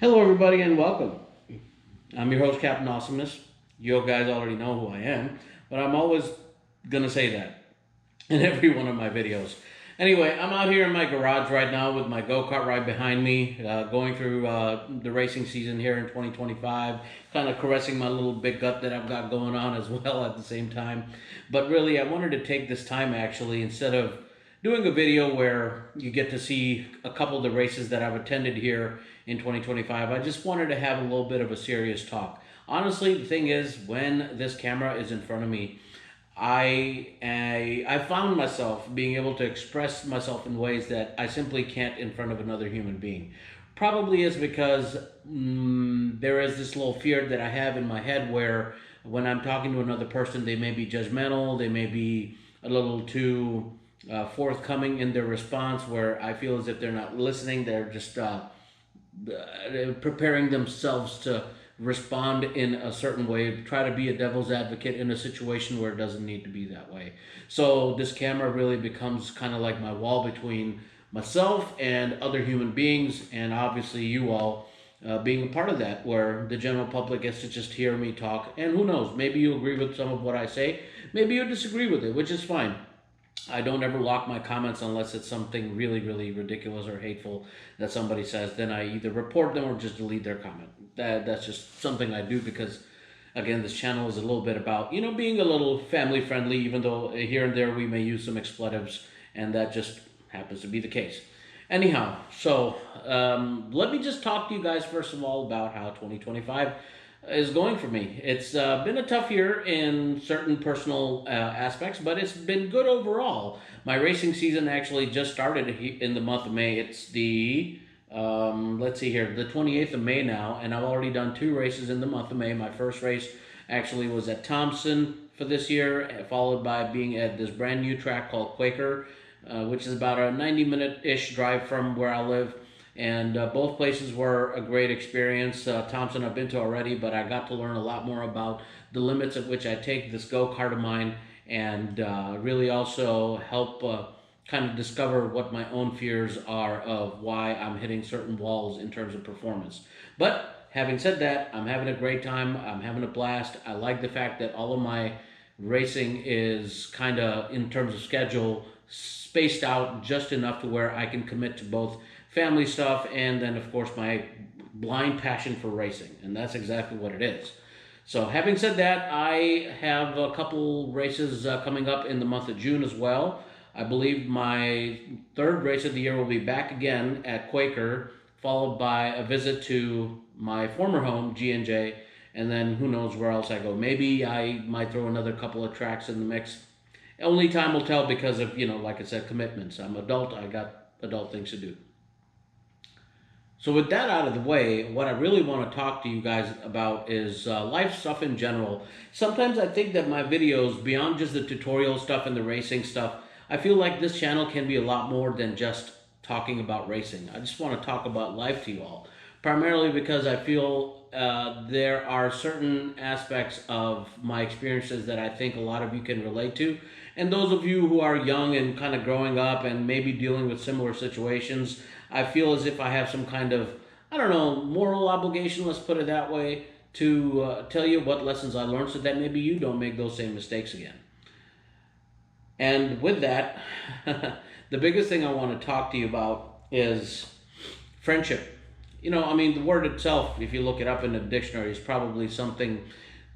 Hello, everybody, and welcome. I'm your host, Captain Awesomeness. You guys already know who I am, but I'm always gonna say that in every one of my videos. Anyway, I'm out here in my garage right now with my go kart ride behind me, going through the racing season here in 2025, kind of caressing my little big gut that I've got going on as well at the same time. But really, I wanted to take this time actually, instead of doing a video where you get to see a couple of the races that I've attended here in 2025, I just wanted to have a little bit of a serious talk. Honestly, the thing is, when this camera is in front of me, I found myself being able to express myself in ways that I simply can't in front of another human being. Probably is because there is this little fear that I have in my head where when I'm talking to another person, they may be judgmental, they may be a little too forthcoming in their response, where I feel as if they're not listening, they're just preparing themselves to respond in a certain way, try to be a devil's advocate in a situation where it doesn't need to be that way. So this camera really becomes kind of like my wall between myself and other human beings, and obviously you all being a part of that, where the general public gets to just hear me talk. And who knows, maybe you agree with some of what I say, maybe you disagree with it, which is fine. I don't ever lock my comments unless it's something really, really ridiculous or hateful that somebody says. Then I either report them or just delete their comment. That's just something I do because, again, this channel is a little bit about, being a little family friendly, even though here and there we may use some expletives, and that just happens to be the case. Anyhow, so let me just talk to you guys first of all about how 2025 is going for me. It's been a tough year in certain personal aspects, but it's been good overall. My racing season actually just started in the month of May. It's the let's see here, the 28th of May now, and I've already done two races in the month of May. My first race actually was at Thompson for this year, followed by being at this brand new track called Quaker, which is about a 90-minute-ish drive from where I live. And both places were a great experience. Thompson I've been to already, but I got to learn a lot more about the limits at which I take this go-kart of mine, and really also help kind of discover what my own fears are of why I'm hitting certain walls in terms of performance. But having said that, I'm having a great time. I'm having a blast. I like the fact that all of my racing is kind of, in terms of schedule, spaced out just enough to where I can commit to both family stuff and then, of course, my blind passion for racing. And that's exactly what it is. So having said that, I have a couple races coming up in the month of June as well. I believe my third race of the year will be back again at Quaker, followed by a visit to my former home, G&J, and then who knows where else I go. Maybe I might throw another couple of tracks in the mix. Only time will tell because of, like I said, commitments. I'm adult, I got adult things to do. So with that out of the way, what I really want to talk to you guys about is life stuff in general. Sometimes I think that my videos, beyond just the tutorial stuff and the racing stuff, I feel like this channel can be a lot more than just talking about racing. I just want to talk about life to you all. Primarily because I feel there are certain aspects of my experiences that I think a lot of you can relate to. And those of you who are young and kind of growing up and maybe dealing with similar situations, I feel as if I have some kind of, I don't know, moral obligation, let's put it that way, to tell you what lessons I learned so that maybe you don't make those same mistakes again. And with that, the biggest thing I want to talk to you about is friendship. The word itself, if you look it up in the dictionary, is probably something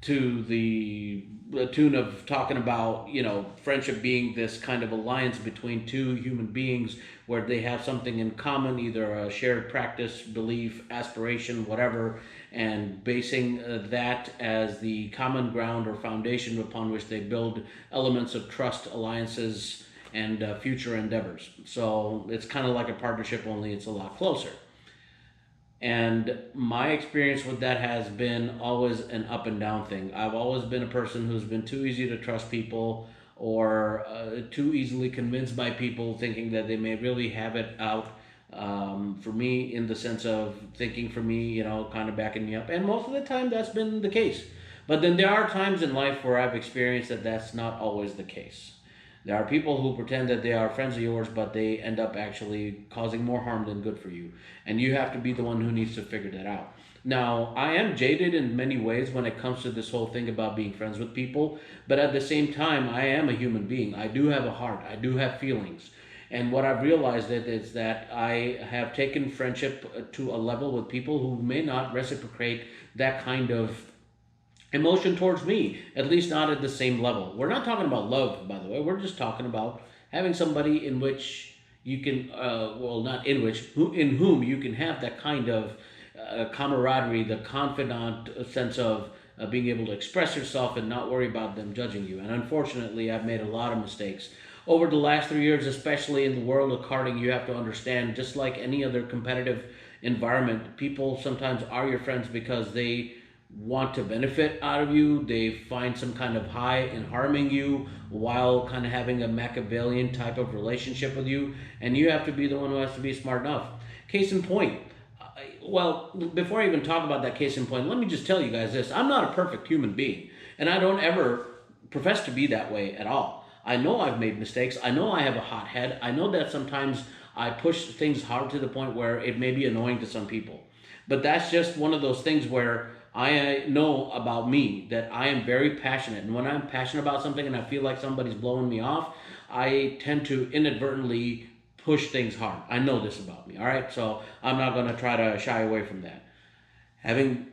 to the tune of talking about, friendship being this kind of alliance between two human beings where they have something in common, either a shared practice, belief, aspiration, whatever, and basing that as the common ground or foundation upon which they build elements of trust, alliances, and future endeavors. So it's kind of like a partnership, only it's a lot closer. And my experience with that has been always an up and down thing. I've always been a person who's been too easy to trust people, or too easily convinced by people thinking that they may really have it out for me, in the sense of thinking for me, kind of backing me up. And most of the time that's been the case. But then there are times in life where I've experienced that that's not always the case. There are people who pretend that they are friends of yours, but they end up actually causing more harm than good for you. And you have to be the one who needs to figure that out. Now, I am jaded in many ways when it comes to this whole thing about being friends with people, but at the same time, I am a human being. I do have a heart, I do have feelings. And what I've realized is that I have taken friendship to a level with people who may not reciprocate that kind of emotion towards me, at least not at the same level. We're not talking about love, by the way. We're just talking about having somebody in which you can, well, not in which, in whom you can have that kind of camaraderie, the confidant sense of being able to express yourself and not worry about them judging you. And unfortunately, I've made a lot of mistakes over the last 3 years, especially in the world of karting. You have to understand, just like any other competitive environment, people sometimes are your friends because they want to benefit out of you. They find some kind of high in harming you while kind of having a Machiavellian type of relationship with you. And you have to be the one who has to be smart enough. Case in point, well, before I even talk about that case in point, let me just tell you guys this. I'm not a perfect human being, and I don't ever profess to be that way at all. I know I've made mistakes. I know I have a hot head. I know that sometimes I push things hard to the point where it may be annoying to some people. But that's just one of those things where I know about me that I am very passionate. And when I'm passionate about something and I feel like somebody's blowing me off, I tend to inadvertently push things hard. I know this about me, all right? So I'm not going to try to shy away from that. Having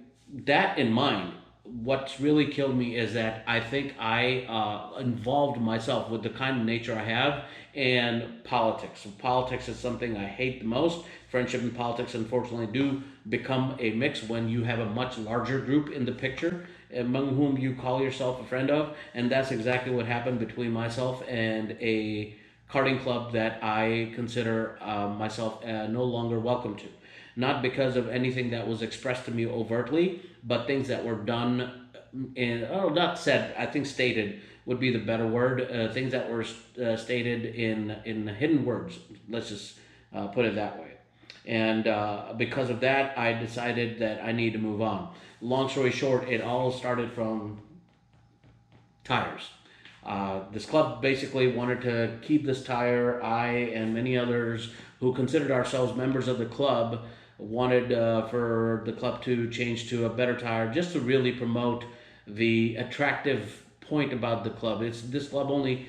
that in mind, what's really killed me is that I think I involved myself with the kind of nature I have and politics. So politics is something I hate the most. Friendship and politics, unfortunately, do become a mix when you have a much larger group in the picture among whom you call yourself a friend of. And that's exactly what happened between myself and a karting club that I consider myself no longer welcome to. Not because of anything that was expressed to me overtly, but things that were done in, oh, not said, I think stated would be the better word. Things that were stated in hidden words. Let's just put it that way. And because of that, I decided that I need to move on. Long story short, it all started from tires. This club basically wanted to keep this tire. I and many others who considered ourselves members of the club wanted for the club to change to a better tire just to really promote the attractive point about the club. It's this club only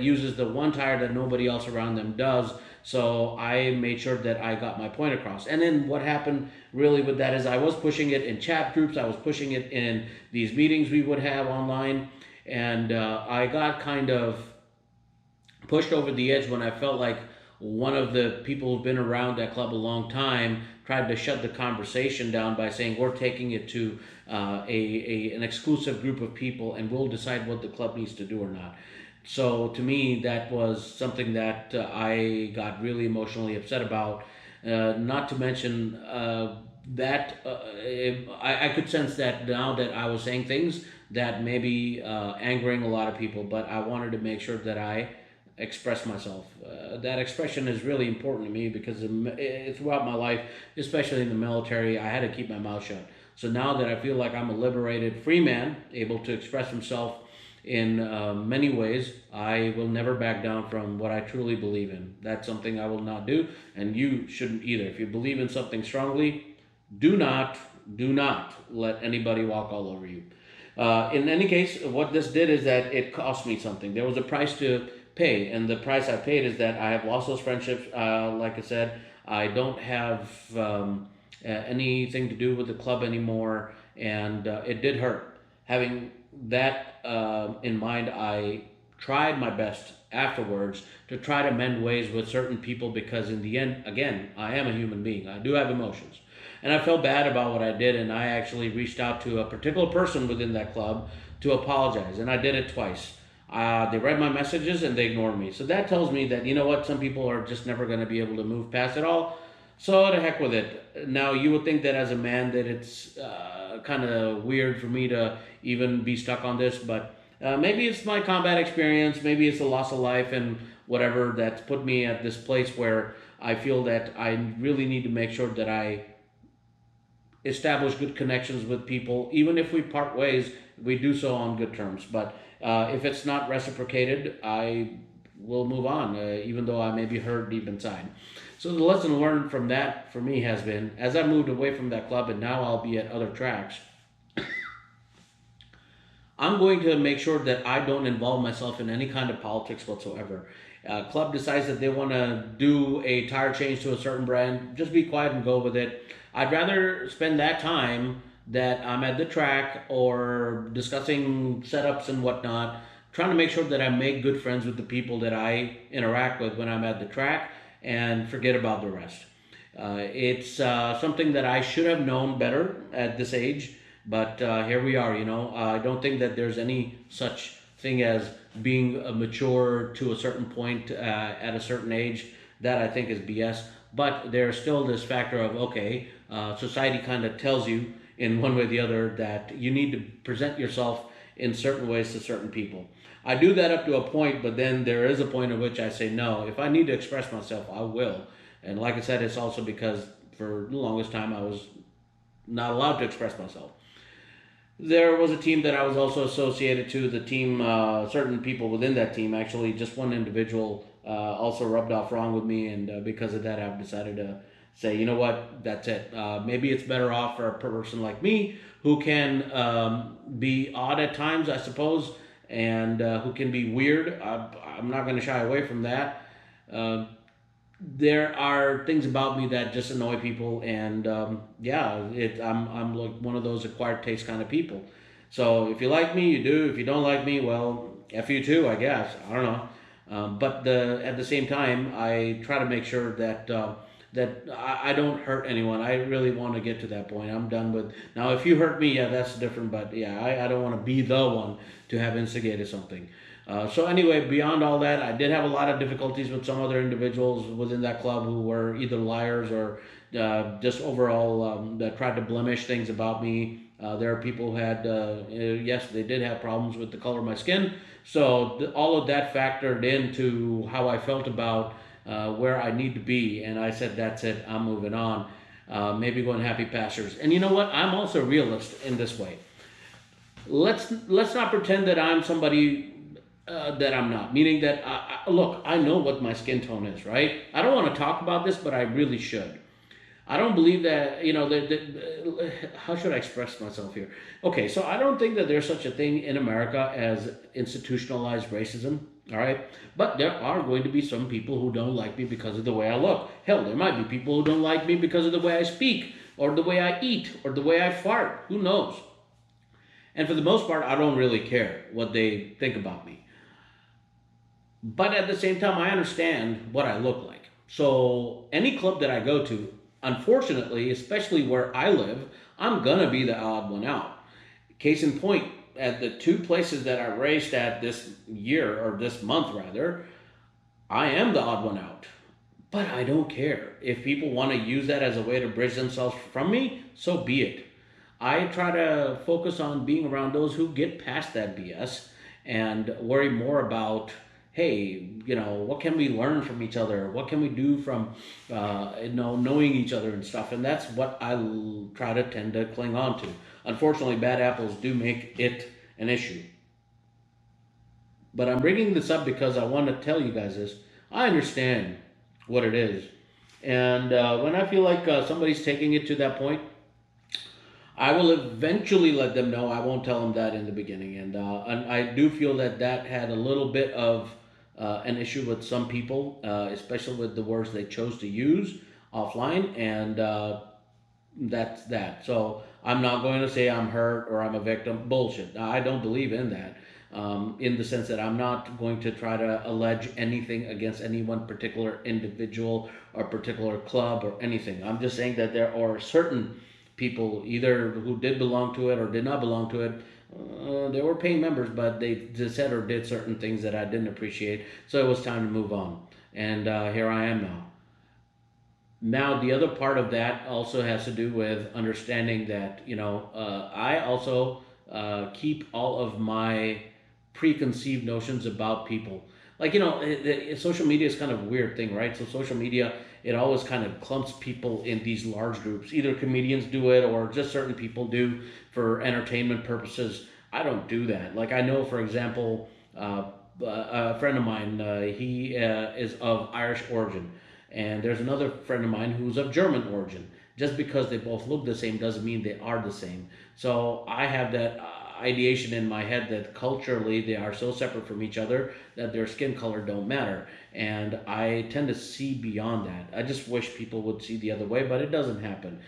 uses the one tire that nobody else around them does. So I made sure that I got my point across. And then what happened really with that is I was pushing it in chat groups. I was pushing it in these meetings we would have online. And I got kind of pushed over the edge when I felt like one of the people who've been around that club a long time tried to shut the conversation down by saying we're taking it to an exclusive group of people and we'll decide what the club needs to do or not. So to me, that was something that I got really emotionally upset about. Not to mention that I could sense that now that I was saying things that may be angering a lot of people, but I wanted to make sure that I express myself. That expression is really important to me because throughout my life, especially in the military, I had to keep my mouth shut. So now that I feel like I'm a liberated free man, able to express himself in many ways, I will never back down from what I truly believe in. That's something I will not do, and you shouldn't either. If you believe in something strongly, do not let anybody walk all over you. In any case, what this did is that it cost me something. There was a price to pay, and the price I paid is that I have lost those friendships. Like I said, I don't have anything to do with the club anymore, and it did hurt. Having that in mind, I tried my best afterwards to try to mend ways with certain people because in the end, again, I am a human being. I do have emotions. And I felt bad about what I did, and I actually reached out to a particular person within that club to apologize, and I did it twice. They read my messages and they ignored me. So that tells me that, you know what, some people are just never going to be able to move past it all. So to heck with it. Now, you would think that as a man that it's kind of weird for me to even be stuck on this, but maybe it's my combat experience, maybe it's the loss of life and whatever that's put me at this place where I feel that I really need to make sure that I establish good connections with people. Even if we part ways, we do so on good terms. But if it's not reciprocated, I will move on, even though I may be hurt deep inside. So the lesson learned from that for me has been, as I moved away from that club and now I'll be at other tracks, I'm going to make sure that I don't involve myself in any kind of politics whatsoever. Club decides that they want to do a tire change to a certain brand, just be quiet and go with it. I'd rather spend that time that I'm at the track or discussing setups and whatnot, trying to make sure that I make good friends with the people that I interact with when I'm at the track and forget about the rest. It's something that I should have known better at this age, but here we are. I don't think that there's any such thing as being mature to a certain point at a certain age. That I think is BS. But there's still this factor of, okay, society kind of tells you in one way or the other that you need to present yourself in certain ways to certain people. I do that up to a point, but then there is a point at which I say no. If I need to express myself, I will. And like I said, it's also because for the longest time I was not allowed to express myself. There was a team that I was also associated to. The team, certain people within that team, actually, just one individual also rubbed off wrong with me, and because of that, I've decided to say, you know what, that's it. Maybe it's better off for a person like me who can be odd at times, I suppose, and who can be weird. I'm not going to shy away from that. Uh, there are things about me that just annoy people, and yeah, I'm like one of those acquired taste kind of people. So if you like me, you do. If you don't like me, well, f you too, I guess. I don't know. But at the same time, I try to make sure that I don't hurt anyone. I really want to get to that point. I'm done with now. If you hurt me, yeah, that's different. But yeah, I don't want to be the one to have instigated something. So anyway, beyond all that, I did have a lot of difficulties with some other individuals within that club who were either liars or just overall that tried to blemish things about me. There are people who had, yes, they did have problems with the color of my skin. So all of that factored into how I felt about where I need to be. And I said, that's it, I'm moving on. Maybe going happy pastures. And you know what? I'm also a realist in this way. Let's not pretend that I'm somebody that I'm not. Meaning that look, I know what my skin tone is, right? I don't want to talk about this, but I really should. I don't believe that, how should I express myself here? Okay, so I don't think that there's such a thing in America as institutionalized racism, all right? But there are going to be some people who don't like me because of the way I look. Hell, there might be people who don't like me because of the way I speak, or the way I eat, or the way I fart. Who knows? And for the most part, I don't really care what they think about me. But at the same time, I understand what I look like. So any club that I go to, unfortunately, especially where I live, I'm gonna be the odd one out. Case in point, at the two places that I raced at this year, or this month rather, I am the odd one out. But I don't care. If people want to use that as a way to bridge themselves from me, so be it. I try to focus on being around those who get past that BS and worry more about, hey, what can we learn from each other? What can we do from, knowing each other and stuff? And that's what try to tend to cling on to. Unfortunately, bad apples do make it an issue. But I'm bringing this up because I want to tell you guys this. I understand what it is. And when I feel like somebody's taking it to that point, I will eventually let them know. I won't tell them that in the beginning, and I do feel that that had a little bit of an issue with some people, especially with the words they chose to use offline, and that's that. So I'm not going to say I'm hurt or I'm a victim. Bullshit. I don't believe in that. In the sense that I'm not going to try to allege anything against any one particular individual or particular club or anything. I'm just saying that there are certain people either who did belong to it or did not belong to it. They were paying members, but they just said or did certain things that I didn't appreciate. So it was time to move on. And here I am now. Now, the other part of that also has to do with understanding that, I also keep all of my preconceived notions about people. Like, social media is kind of a weird thing, right? So social media it always kind of clumps people in these large groups. Either comedians do it or just certain people do for entertainment purposes. I don't do that. Like I know, for example, a friend of mine, he is of Irish origin, and there's another friend of mine who's of German origin. Just because they both look the same doesn't mean they are the same. So I have that ideation in my head that culturally they are so separate from each other that their skin color don't matter. And I tend to see beyond that. I just wish people would see the other way, but it doesn't happen.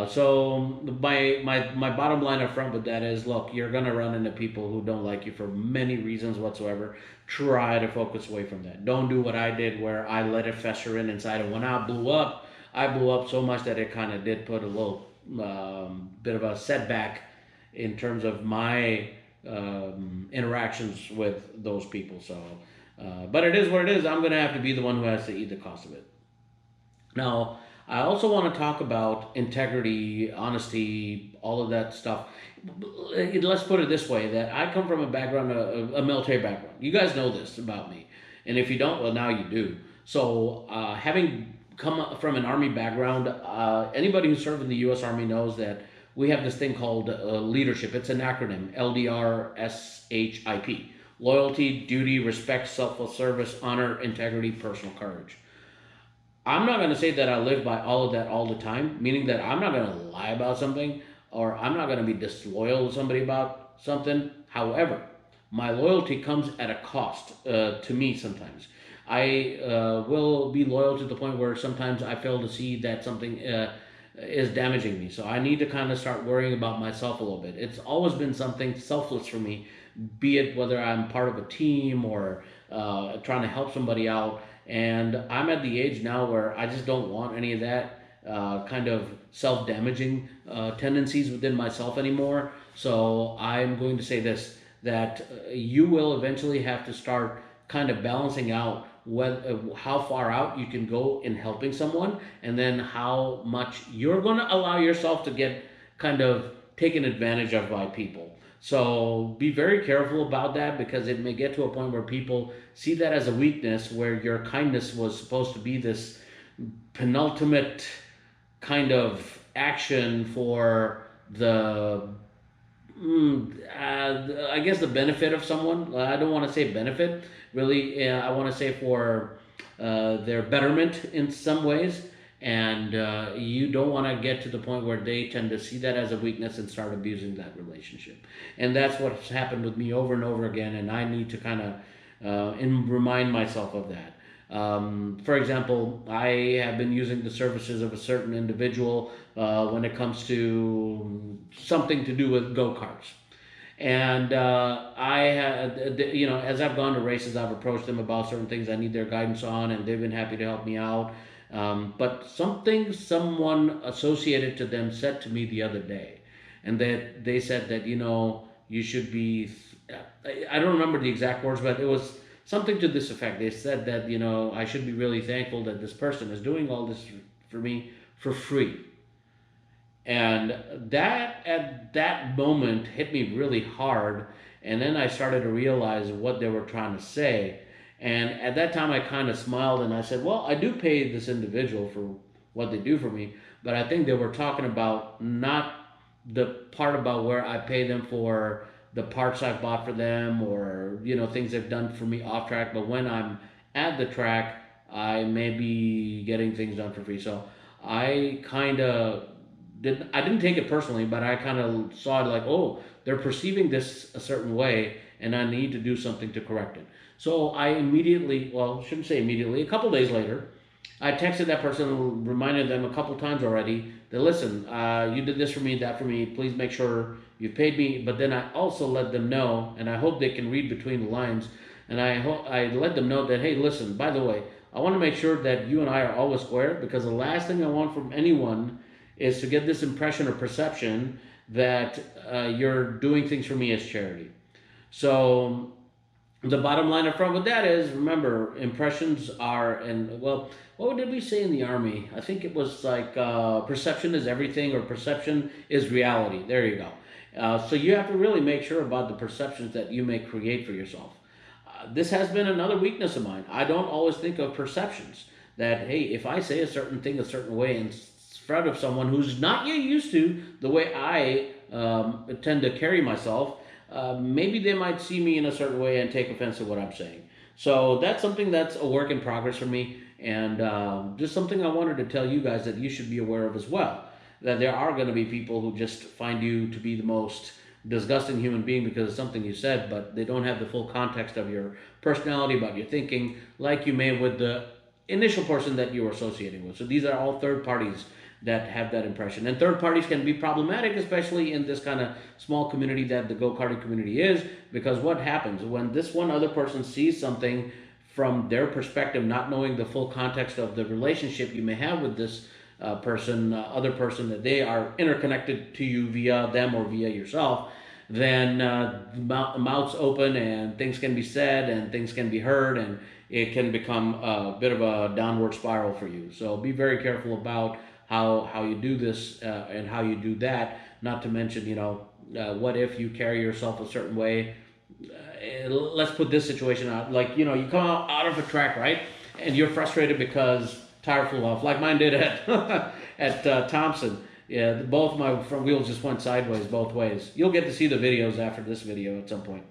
So my bottom line up front with that is, look, you're gonna run into people who don't like you for many reasons whatsoever. Try to focus away from that. Don't do what I did, where I let it fester in inside, and when I blew up so much that it kind of did put a little bit of a setback in terms of my interactions with those people. So, but it is what it is. I'm gonna have to be the one who has to eat the cost of it. Now, I also want to talk about integrity, honesty, all of that stuff. Let's put it this way: that I come from a background, a military background. You guys know this about me, and if you don't, well, now you do. So, having come from an army background, anybody who served in the U.S. Army knows that we have this thing called leadership. It's an acronym: LDRSHIP: loyalty, duty, respect, selfless service, honor, integrity, personal courage. I'm not going to say that I live by all of that all the time, meaning that I'm not going to lie about something, or I'm not going to be disloyal to somebody about something. However, my loyalty comes at a cost to me sometimes. I will be loyal to the point where sometimes I fail to see that something is damaging me. So I need to kind of start worrying about myself a little bit. It's always been something selfless for me, be it whether I'm part of a team or trying to help somebody out. And I'm at the age now where I just don't want any of that kind of self-damaging tendencies within myself anymore. So I'm going to say this, that you will eventually have to start kind of balancing out how far out you can go in helping someone, and then how much you're going to allow yourself to get kind of taken advantage of by people. So be very careful about that, because it may get to a point where people see that as a weakness, where your kindness was supposed to be this penultimate kind of action for the I guess the benefit of someone. I don't want to say benefit, really. I want to say for their betterment in some ways. And you don't want to get to the point where they tend to see that as a weakness and start abusing that relationship. And that's what's happened with me over and over again. And I need to kind of remind myself of that. For example, I have been using the services of a certain individual when it comes to something to do with go-karts. And I had, as I've gone to races, I've approached them about certain things I need their guidance on, and they've been happy to help me out. But someone associated to them said to me the other day, and that they said that, you should be, I don't remember the exact words, but it was something to this effect. They said that, I should be really thankful that this person is doing all this for me for free. And that at that moment hit me really hard. And then I started to realize what they were trying to say. And at that time, I kind of smiled and I said, well, I do pay this individual for what they do for me. But I think they were talking about not the part about where I pay them for the parts I've bought for them, or, things they've done for me off track. But when I'm at the track, I may be getting things done for free. So I kind of I didn't take it personally, but I kind of saw it like, oh, they're perceiving this a certain way, and I need to do something to correct it. So I immediately, well, shouldn't say immediately, a couple days later, I texted that person, reminded them a couple times already that, listen, you did this for me, that for me, please make sure you paid me. But then I also let them know, and I hope they can read between the lines, and I let them know that, hey, listen, by the way, I want to make sure that you and I are always square, because the last thing I want from anyone is to get this impression or perception that you're doing things for me as charity. So the bottom line up front with that is, remember, impressions are, and well, what did we say in the Army? I think it was like perception is everything, or perception is reality. There you go. So you have to really make sure about the perceptions that you may create for yourself. This has been another weakness of mine. I don't always think of perceptions. that, hey, if I say a certain thing a certain way in front of someone who's not yet used to the way I tend to carry myself, maybe they might see me in a certain way and take offense to what I'm saying. So that's something that's a work in progress for me, and just something I wanted to tell you guys that you should be aware of as well. That there are going to be people who just find you to be the most disgusting human being because of something you said, but they don't have the full context of your personality, about your thinking, like you may with the initial person that you were associating with. So these are all third parties that have that impression. And third parties can be problematic, especially in this kind of small community that the go-karting community is, because what happens when this one other person sees something from their perspective, not knowing the full context of the relationship you may have with this other person, that they are interconnected to you via them or via yourself, then mouths open and things can be said and things can be heard, and it can become a bit of a downward spiral for you. So be very careful about how you do this and how you do that. Not to mention, what if you carry yourself a certain way? Let's put this situation out. Like, you come out of a track, right? And you're frustrated because tire flew off, like mine did at at Thompson. Yeah, both my front wheels just went sideways both ways. You'll get to see the videos after this video at some point.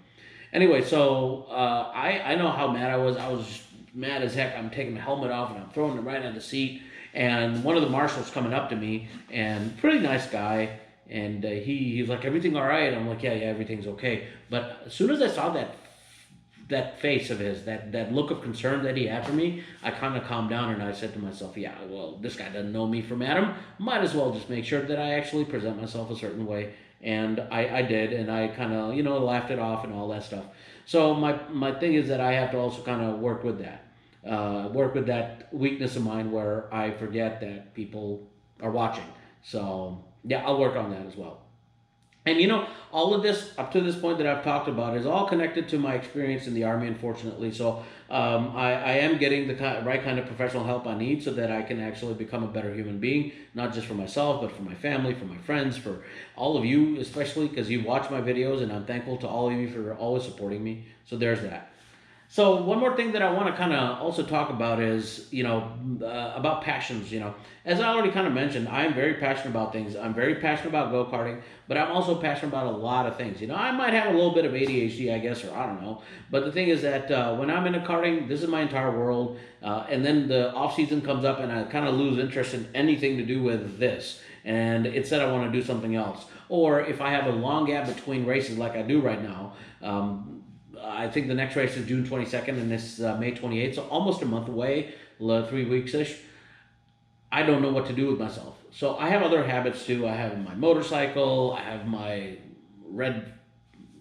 Anyway, so I know how mad I was. I was mad as heck. I'm taking my helmet off and I'm throwing it right at the seat. And one of the marshals coming up to me, and pretty nice guy, and he's like, "Everything all right?" I'm like, "Yeah, everything's okay." But as soon as I saw that face of his, that look of concern that he had for me, I kind of calmed down and I said to myself, yeah, well, this guy doesn't know me from Adam. Might as well just make sure that I actually present myself a certain way. And I did, and I kind of, laughed it off and all that stuff. So my thing is that I have to also kind of work with that. Work with that weakness of mine where I forget that people are watching. So, yeah, I'll work on that as well. And all of this up to this point that I've talked about is all connected to my experience in the Army, unfortunately. So I am getting the right kind of professional help I need so that I can actually become a better human being, not just for myself, but for my family, for my friends, for all of you, especially because you watch my videos, and I'm thankful to all of you for always supporting me. So there's that. So one more thing that I want to kind of also talk about is, about passions. As I already kind of mentioned, I'm very passionate about things. I'm very passionate about go karting, but I'm also passionate about a lot of things. I might have a little bit of ADHD, I guess, or I don't know. But the thing is that when I'm into karting, this is my entire world. And then the off season comes up, and I kind of lose interest in anything to do with this. And instead, I want to do something else. Or if I have a long gap between races, like I do right now. I think the next race is June 22nd and this May 28th, so almost a month away, 3 weeks-ish. I don't know what to do with myself. So I have other habits too. I have my motorcycle, I have my red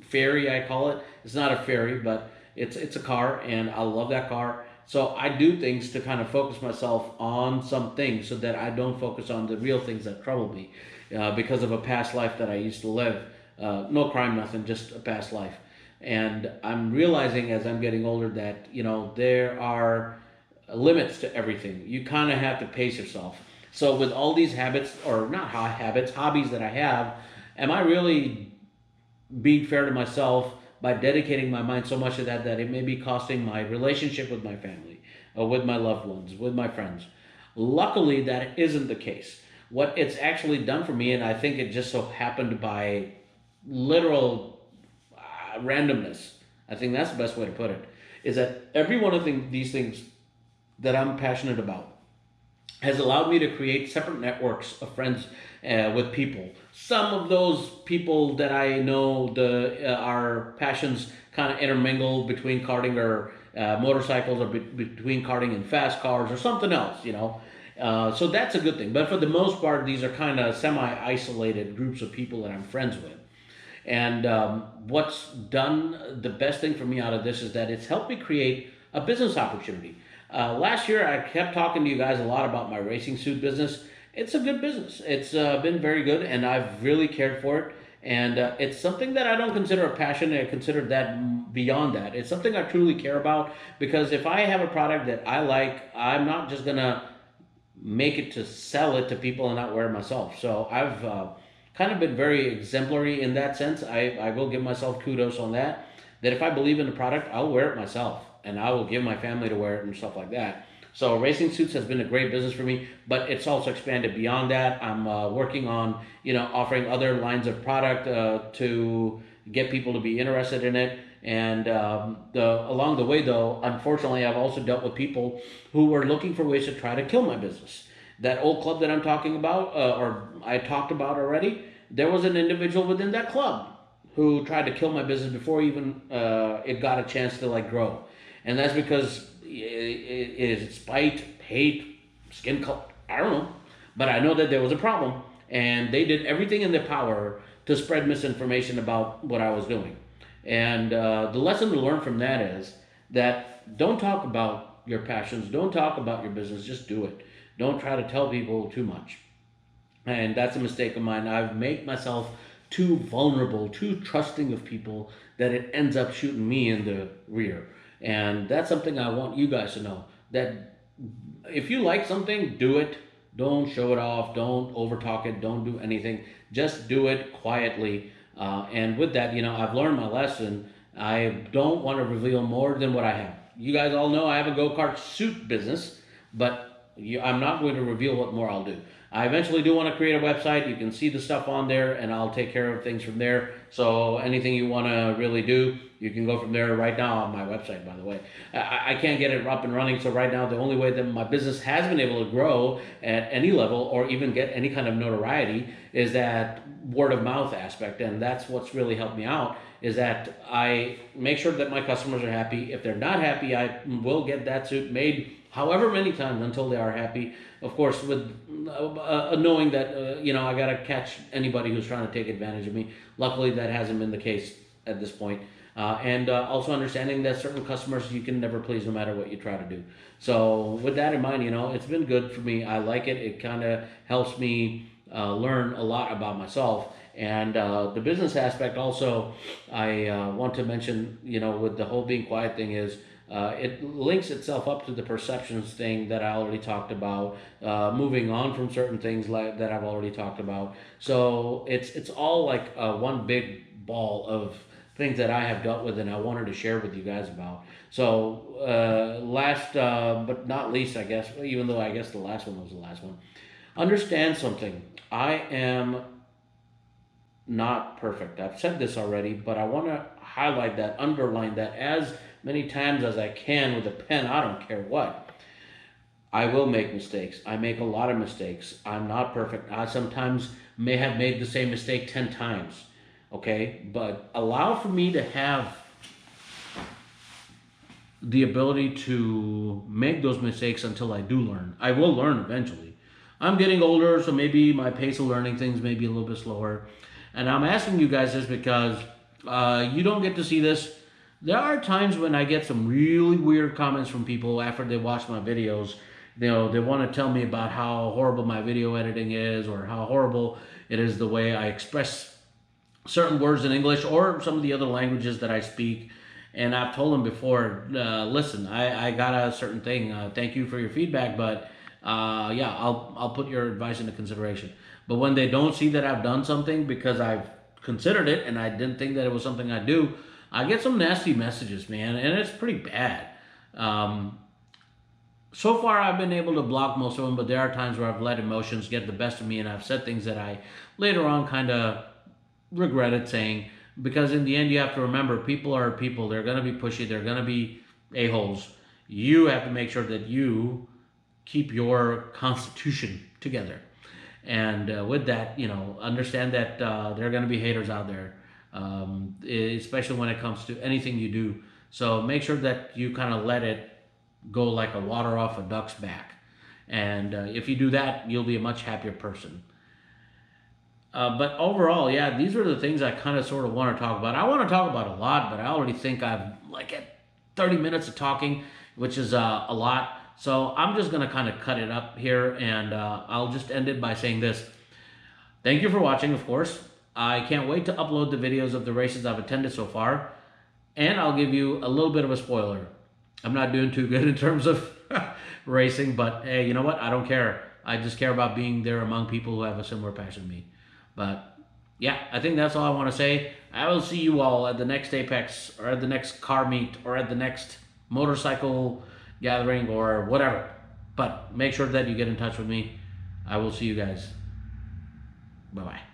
ferry, I call it. It's not a ferry, but it's a car, and I love that car. So I do things to kind of focus myself on some things so that I don't focus on the real things that trouble me because of a past life that I used to live. No crime, nothing, just a past life. And I'm realizing as I'm getting older that, there are limits to everything. You kind of have to pace yourself. So with all these habits, or not habits, hobbies that I have, am I really being fair to myself by dedicating my mind so much to that it may be costing my relationship with my family, with my loved ones, with my friends? Luckily, that isn't the case. What it's actually done for me, and I think it just so happened by literal randomness, I think that's the best way to put it, is that every one of these things that I'm passionate about has allowed me to create separate networks of friends with people. Some of those people that I know, our passions kind of intermingle between karting or motorcycles, or between karting and fast cars or something else. So that's a good thing. But for the most part, these are kind of semi-isolated groups of people that I'm friends with. And what's done the best thing for me out of this is that it's helped me create a business opportunity. Last year, I kept talking to you guys a lot about my racing suit business. It's a good business. It's been very good, and I've really cared for it. And it's something that I don't consider a passion. I consider that beyond that. It's something I truly care about, because if I have a product that I like, I'm not just going to make it to sell it to people and not wear it myself. So I've kind of been very exemplary in that sense. I will give myself kudos on that. That if I believe in the product, I'll wear it myself, and I will give my family to wear it and stuff like that. So racing suits has been a great business for me, but it's also expanded beyond that. I'm working on, offering other lines of product to get people to be interested in it. And along the way, though, unfortunately, I've also dealt with people who were looking for ways to try to kill my business. That old club that I'm talking about, or I talked about already, there was an individual within that club who tried to kill my business before even it got a chance to like grow, and that's because it is spite, hate, skin color. I don't know, but I know that there was a problem, and they did everything in their power to spread misinformation about what I was doing. And the lesson to learn from that is that don't talk about your passions, don't talk about your business, just do it. Don't try to tell people too much. And that's a mistake of mine. I've made myself too vulnerable, too trusting of people that it ends up shooting me in the rear. And that's something I want you guys to know, that if you like something, do it. Don't show it off. Don't overtalk it. Don't do anything. Just do it quietly. And with that, I've learned my lesson. I don't want to reveal more than what I have. You guys all know I have a go-kart suit business, but I'm not going to reveal what more I'll do. I eventually do want to create a website. You can see the stuff on there, and I'll take care of things from there. So anything you want to really do, you can go from there right now on my website, by the way. I can't get it up and running, so right now the only way that my business has been able to grow at any level or even get any kind of notoriety is that word of mouth aspect, and that's what's really helped me out, is that I make sure that my customers are happy. If they're not happy, I will get that suit made however many times until they are happy. Of course, with knowing that, I got to catch anybody who's trying to take advantage of me. Luckily, that hasn't been the case at this point. And also understanding that certain customers you can never please no matter what you try to do. So with that in mind, it's been good for me. I like it. It kind of helps me learn a lot about myself. And the business aspect also, I want to mention, with the whole being quiet thing is, it links itself up to the perceptions thing that I already talked about, moving on from certain things that I've already talked about. So it's all like one big ball of things that I have dealt with and I wanted to share with you guys about. So last but not least, I guess, even though I guess the last one was the last one, understand something. I am not perfect. I've said this already, but I want to highlight that, underline that as many times as I can with a pen. I don't care what. I will make mistakes. I make a lot of mistakes. I'm not perfect. I sometimes may have made the same mistake 10 times. Okay? But allow for me to have the ability to make those mistakes until I do learn. I will learn eventually. I'm getting older, so maybe my pace of learning things may be a little bit slower. And I'm asking you guys this because you don't get to see this. There are times when I get some really weird comments from people after they watch my videos. They want to tell me about how horrible my video editing is or how horrible it is the way I express certain words in English or some of the other languages that I speak. And I've told them before, listen, I got a certain thing. Thank you for your feedback, but yeah, I'll put your advice into consideration. But when they don't see that I've done something because I've considered it and I didn't think that it was something I'd do, I get some nasty messages, man, and it's pretty bad. So far, I've been able to block most of them, but there are times where I've let emotions get the best of me and I've said things that I later on kind of regretted saying, because in the end, you have to remember, people are people. They're going to be pushy. They're going to be a-holes. You have to make sure that you keep your constitution together. And with that, understand that there are going to be haters out there. Especially when it comes to anything you do. So make sure that you kind of let it go like a water off a duck's back. And if you do that, you'll be a much happier person. But overall, yeah, these are the things I kind of sort of want to talk about. I want to talk about a lot, but I already think I've at 30 minutes of talking, which is a lot. So I'm just going to kind of cut it up here, and I'll just end it by saying this. Thank you for watching, of course. I can't wait to upload the videos of the races I've attended so far. And I'll give you a little bit of a spoiler. I'm not doing too good in terms of racing, but hey, you know what? I don't care. I just care about being there among people who have a similar passion to me. But yeah, I think that's all I want to say. I will see you all at the next Apex or at the next car meet or at the next motorcycle gathering or whatever. But make sure that you get in touch with me. I will see you guys. Bye bye.